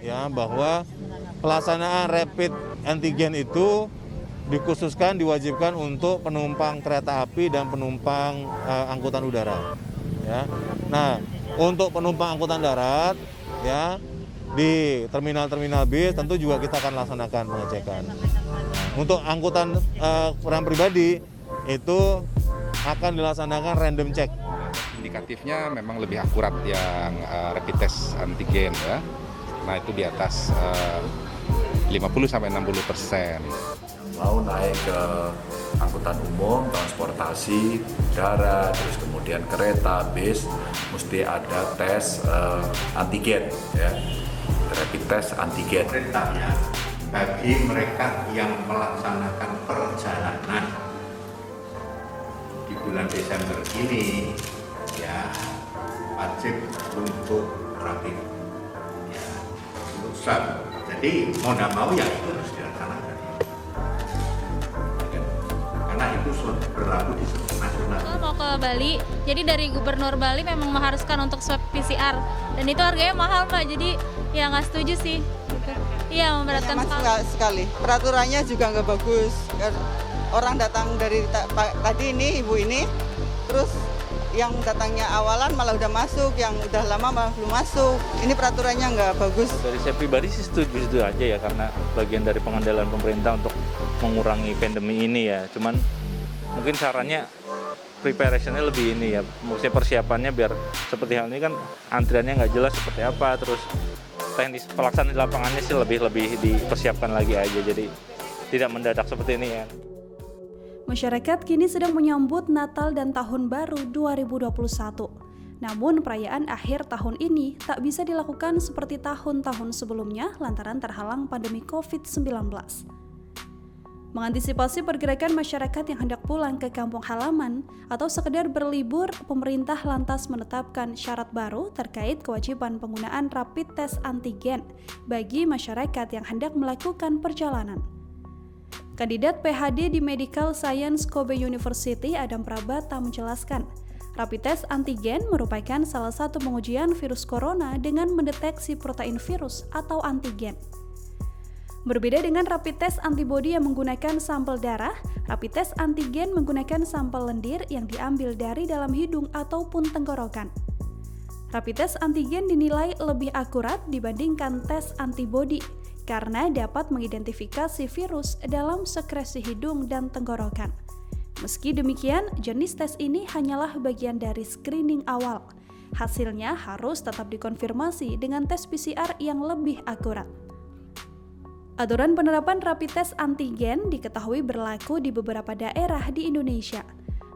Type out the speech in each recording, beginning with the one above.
ya bahwa pelaksanaan rapid antigen itu dikhususkan diwajibkan untuk penumpang kereta api dan penumpang angkutan udara. Ya. Nah, untuk penumpang angkutan darat, ya di terminal-terminal bis tentu juga kita akan laksanakan pengecekan. Untuk angkutan orang pribadi itu akan dilaksanakan random check. Indikatifnya memang lebih akurat yang rapid test antigen ya. Nah itu di atas 50-60%. Mau naik ke angkutan umum, transportasi, darat, terus kemudian kereta, bis, mesti ada tes antigen, ya, rapid test antigen. Perintahnya bagi mereka yang melaksanakan perjalanan di bulan Desember ini, ya wajib untuk rapid, ya, untuk swab. Jadi mau nggak mau ya itu harus dilaksanakan. Karena itu berlaku di seluruh nasional. Mau ke Bali, jadi dari Gubernur Bali memang mengharuskan untuk swab PCR dan itu harganya mahal Pak, jadi ya nggak setuju sih. Iya memberatkan sekali. Peraturannya juga nggak bagus. Orang datang dari tadi ini ibu ini, terus yang datangnya awalan malah udah masuk, yang udah lama malah belum masuk. Ini peraturannya nggak bagus. Dari saya pribadi sih setuju aja ya, karena bagian dari pengendalian pemerintah untuk mengurangi pandemi ini ya. Cuman mungkin sarannya preparationnya lebih ini ya, maksudnya persiapannya biar seperti hal ini kan antriannya nggak jelas seperti apa, terus teknis pelaksanaan di lapangannya sih lebih dipersiapkan lagi aja, jadi tidak mendadak seperti ini ya. Masyarakat kini sedang menyambut Natal dan Tahun Baru 2021. Namun perayaan akhir tahun ini tak bisa dilakukan seperti tahun-tahun sebelumnya lantaran terhalang pandemi COVID-19. Mengantisipasi pergerakan masyarakat yang hendak pulang ke kampung halaman atau sekedar berlibur, pemerintah lantas menetapkan syarat baru terkait kewajiban penggunaan rapid test antigen bagi masyarakat yang hendak melakukan perjalanan. Kandidat PhD di Medical Science Kobe University, Adam Prabata menjelaskan, rapid test antigen merupakan salah satu pengujian virus corona dengan mendeteksi protein virus atau antigen. Berbeda dengan rapid test antibodi yang menggunakan sampel darah, rapid test antigen menggunakan sampel lendir yang diambil dari dalam hidung ataupun tenggorokan. Rapid test antigen dinilai lebih akurat dibandingkan tes antibodi karena dapat mengidentifikasi virus dalam sekresi hidung dan tenggorokan. Meski demikian, jenis tes ini hanyalah bagian dari screening awal. Hasilnya harus tetap dikonfirmasi dengan tes PCR yang lebih akurat. Aturan penerapan rapid test antigen diketahui berlaku di beberapa daerah di Indonesia.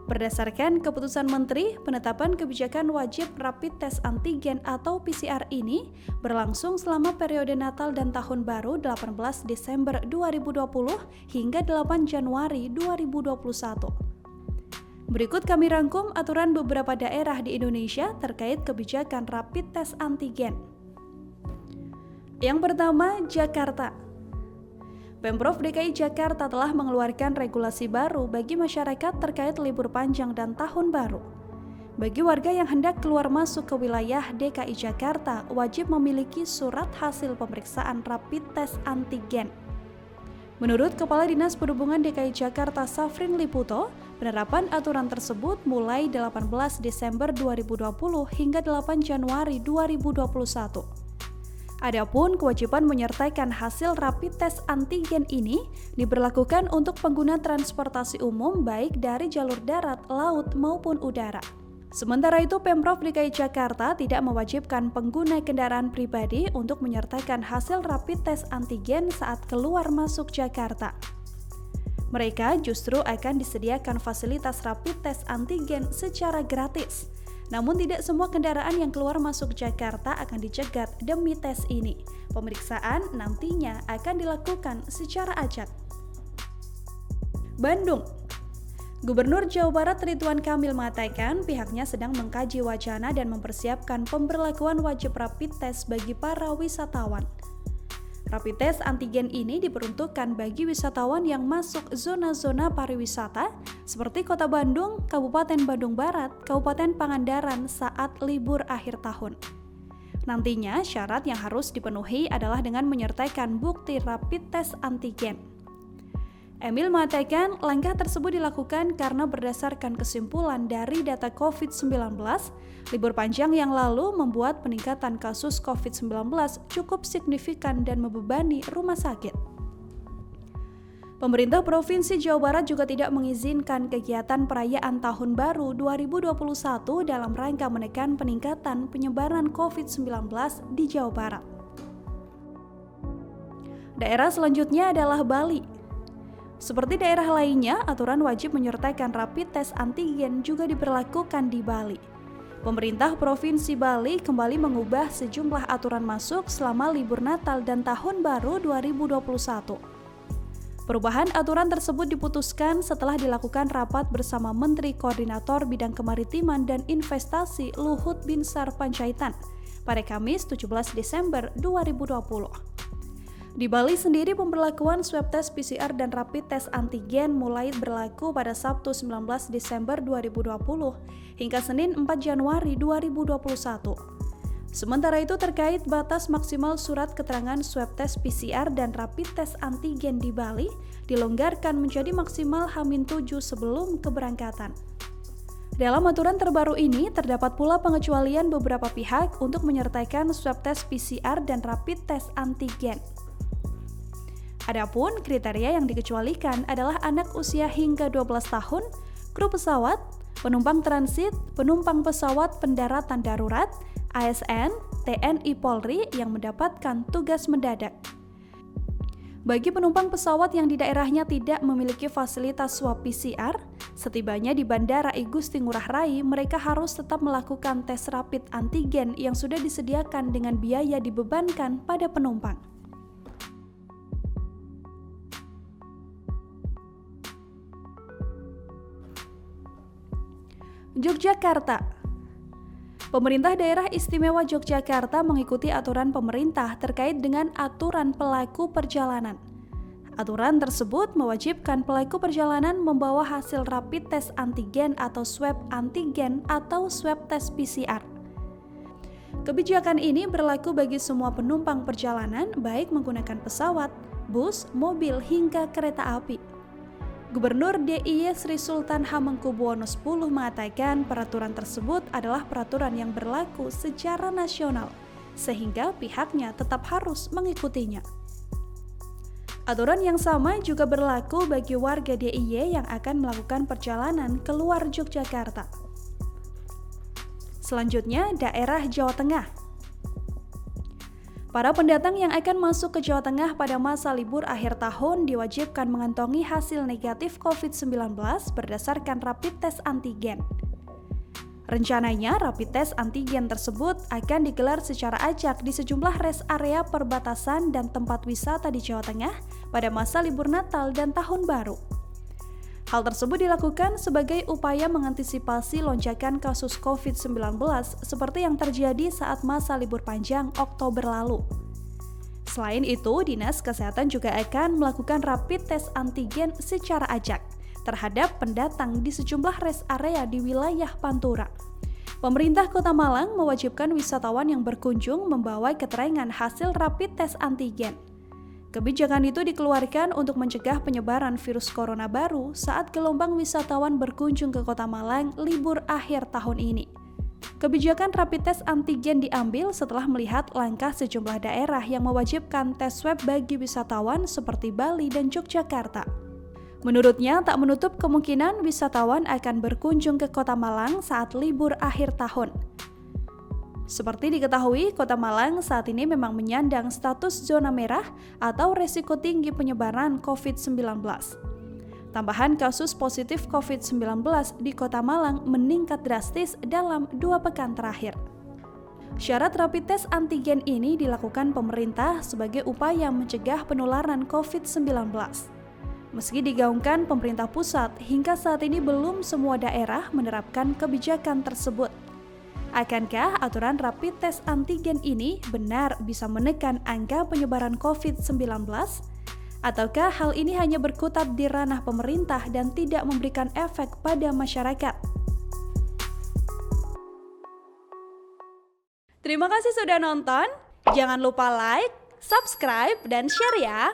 Berdasarkan keputusan Menteri, penetapan kebijakan wajib rapid test antigen atau PCR ini berlangsung selama periode Natal dan Tahun Baru 18 Desember 2020 hingga 8 Januari 2021. Berikut kami rangkum aturan beberapa daerah di Indonesia terkait kebijakan rapid test antigen. Yang pertama, Jakarta. Pemprov DKI Jakarta telah mengeluarkan regulasi baru bagi masyarakat terkait libur panjang dan tahun baru. Bagi warga yang hendak keluar masuk ke wilayah DKI Jakarta, wajib memiliki surat hasil pemeriksaan rapid test antigen. Menurut Kepala Dinas Perhubungan DKI Jakarta Safrin Liputo, penerapan aturan tersebut mulai 18 Desember 2020 hingga 8 Januari 2021. Adapun kewajiban menyertakan hasil rapid test antigen ini diberlakukan untuk pengguna transportasi umum baik dari jalur darat, laut maupun udara. Sementara itu, Pemprov DKI Jakarta tidak mewajibkan pengguna kendaraan pribadi untuk menyertakan hasil rapid test antigen saat keluar masuk Jakarta. Mereka justru akan disediakan fasilitas rapid test antigen secara gratis. Namun tidak semua kendaraan yang keluar masuk Jakarta akan dicegat demi tes ini. Pemeriksaan nantinya akan dilakukan secara acak. Bandung. Gubernur Jawa Barat Ridwan Kamil mengatakan pihaknya sedang mengkaji wacana dan mempersiapkan pemberlakuan wajib rapid test bagi para wisatawan. Rapid test antigen ini diperuntukkan bagi wisatawan yang masuk zona-zona pariwisata seperti Kota Bandung, Kabupaten Bandung Barat, Kabupaten Pangandaran saat libur akhir tahun. Nantinya, syarat yang harus dipenuhi adalah dengan menyertakan bukti rapid test antigen. Emil mengatakan langkah tersebut dilakukan karena berdasarkan kesimpulan dari data COVID-19, libur panjang yang lalu membuat peningkatan kasus COVID-19 cukup signifikan dan membebani rumah sakit. Pemerintah Provinsi Jawa Barat juga tidak mengizinkan kegiatan perayaan Tahun Baru 2021 dalam rangka menekan peningkatan penyebaran COVID-19 di Jawa Barat. Daerah selanjutnya adalah Bali. Seperti daerah lainnya, aturan wajib menyertakan rapid test antigen juga diberlakukan di Bali. Pemerintah Provinsi Bali kembali mengubah sejumlah aturan masuk selama libur Natal dan Tahun Baru 2021. Perubahan aturan tersebut diputuskan setelah dilakukan rapat bersama Menteri Koordinator Bidang Kemaritiman dan Investasi Luhut Binsar Panjaitan pada Kamis 17 Desember 2020. Di Bali sendiri, pemberlakuan swab test PCR dan rapid test antigen mulai berlaku pada Sabtu 19 Desember 2020 hingga Senin 4 Januari 2021. Sementara itu terkait batas maksimal surat keterangan swab test PCR dan rapid test antigen di Bali dilonggarkan menjadi maksimal H-7 sebelum keberangkatan. Dalam aturan terbaru ini terdapat pula pengecualian beberapa pihak untuk menyertakan swab test PCR dan rapid test antigen. Adapun kriteria yang dikecualikan adalah anak usia hingga 12 tahun, kru pesawat, penumpang transit, penumpang pesawat pendaratan darurat, ASN, TNI Polri yang mendapatkan tugas mendadak. Bagi penumpang pesawat yang di daerahnya tidak memiliki fasilitas swab PCR, setibanya di Bandara I Gusti Ngurah Rai, mereka harus tetap melakukan tes rapid antigen yang sudah disediakan dengan biaya dibebankan pada penumpang. Yogyakarta. Pemerintah Daerah Istimewa Yogyakarta mengikuti aturan pemerintah terkait dengan aturan pelaku perjalanan. Aturan tersebut mewajibkan pelaku perjalanan membawa hasil rapid test antigen atau swab antigen atau swab test PCR. Kebijakan ini berlaku bagi semua penumpang perjalanan baik menggunakan pesawat, bus, mobil hingga kereta api. Gubernur DIY Sri Sultan Hamengkubuwono X mengatakan peraturan tersebut adalah peraturan yang berlaku secara nasional, sehingga pihaknya tetap harus mengikutinya. Aturan yang sama juga berlaku bagi warga DIY yang akan melakukan perjalanan keluar Yogyakarta. Selanjutnya, daerah Jawa Tengah. Para pendatang yang akan masuk ke Jawa Tengah pada masa libur akhir tahun diwajibkan mengantongi hasil negatif COVID-19 berdasarkan rapid test antigen. Rencananya, rapid test antigen tersebut akan digelar secara acak di sejumlah rest area perbatasan dan tempat wisata di Jawa Tengah pada masa libur Natal dan Tahun Baru. Hal tersebut dilakukan sebagai upaya mengantisipasi lonjakan kasus COVID-19 seperti yang terjadi saat masa libur panjang Oktober lalu. Selain itu, Dinas Kesehatan juga akan melakukan rapid test antigen secara acak terhadap pendatang di sejumlah rest area di wilayah Pantura. Pemerintah Kota Malang mewajibkan wisatawan yang berkunjung membawa keterangan hasil rapid test antigen. Kebijakan itu dikeluarkan untuk mencegah penyebaran virus corona baru saat gelombang wisatawan berkunjung ke Kota Malang libur akhir tahun ini. Kebijakan rapid test antigen diambil setelah melihat langkah sejumlah daerah yang mewajibkan tes swab bagi wisatawan seperti Bali dan Yogyakarta. Menurutnya, tak menutup kemungkinan wisatawan akan berkunjung ke Kota Malang saat libur akhir tahun. Seperti diketahui, Kota Malang saat ini memang menyandang status zona merah atau resiko tinggi penyebaran COVID-19. Tambahan kasus positif COVID-19 di Kota Malang meningkat drastis dalam 2 pekan terakhir. Syarat rapid test antigen ini dilakukan pemerintah sebagai upaya mencegah penularan COVID-19. Meski digaungkan pemerintah pusat, hingga saat ini belum semua daerah menerapkan kebijakan tersebut. Akankah aturan rapid test antigen ini benar bisa menekan angka penyebaran COVID-19? Ataukah hal ini hanya berkutat di ranah pemerintah dan tidak memberikan efek pada masyarakat? Terima kasih sudah nonton. Jangan lupa like, subscribe, dan share ya.